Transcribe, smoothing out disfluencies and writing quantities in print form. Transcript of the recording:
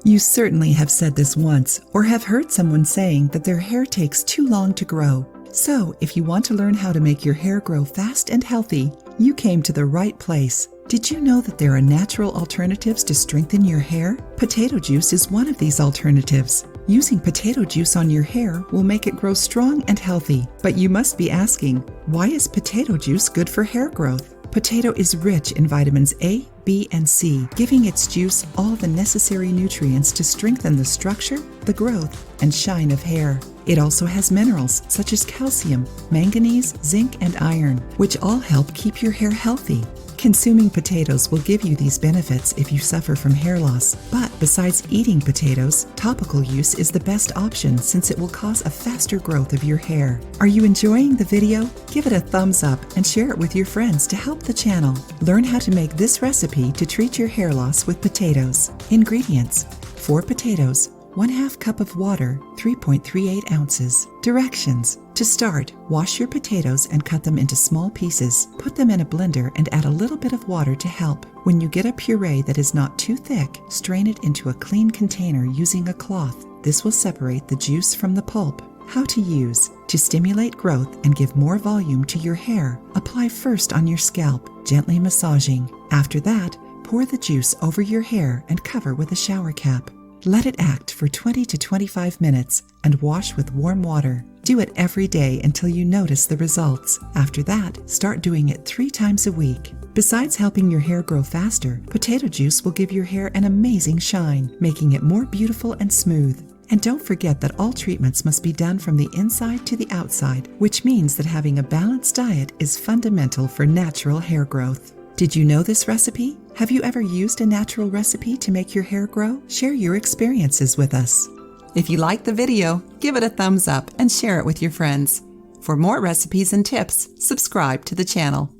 You certainly have said this once or have heard someone saying that their hair takes too long to grow. So, if you want to learn how to make your hair grow fast and healthy, you came to the right place. Did you know that there are natural alternatives to strengthen your hair? Potato juice is one of these alternatives. Using potato juice on your hair will make it grow strong and healthy. But you must be asking, why is potato juice good for hair growth? Potato is rich in vitamins A, B, and C, giving its juice all the necessary nutrients to strengthen the structure, the growth, and shine of hair. It also has minerals such as calcium, manganese, zinc, and iron, which all help keep your hair healthy. Consuming potatoes will give you these benefits if you suffer from hair loss. But besides eating potatoes, topical use is the best option since it will cause a faster growth of your hair. Are you enjoying the video? Give it a thumbs up and share it with your friends to help the channel. Learn how to make this recipe to treat your hair loss with potatoes. Ingredients: 4 potatoes, 1/2 cup of water, 3.38 ounces. Directions: to start, wash your potatoes and cut them into small pieces. Put them in a blender and add a little bit of water to help. When you get a puree that is not too thick, strain it into a clean container using a cloth. This will separate the juice from the pulp. How to use: to stimulate growth and give more volume to your hair, apply first on your scalp, gently massaging. After that, pour the juice over your hair and cover with a shower cap. Let it act for 20 to 25 minutes and wash with warm water. Do it every day until you notice the results. After that, start doing it 3 times a week. Besides helping your hair grow faster, potato juice will give your hair an amazing shine, making it more beautiful and smooth. And don't forget that all treatments must be done from the inside to the outside, which means that having a balanced diet is fundamental for natural hair growth. Did you know this recipe? Have you ever used a natural recipe to make your hair grow? Share your experiences with us. If you liked the video, give it a thumbs up and share it with your friends. For more recipes and tips, subscribe to the channel.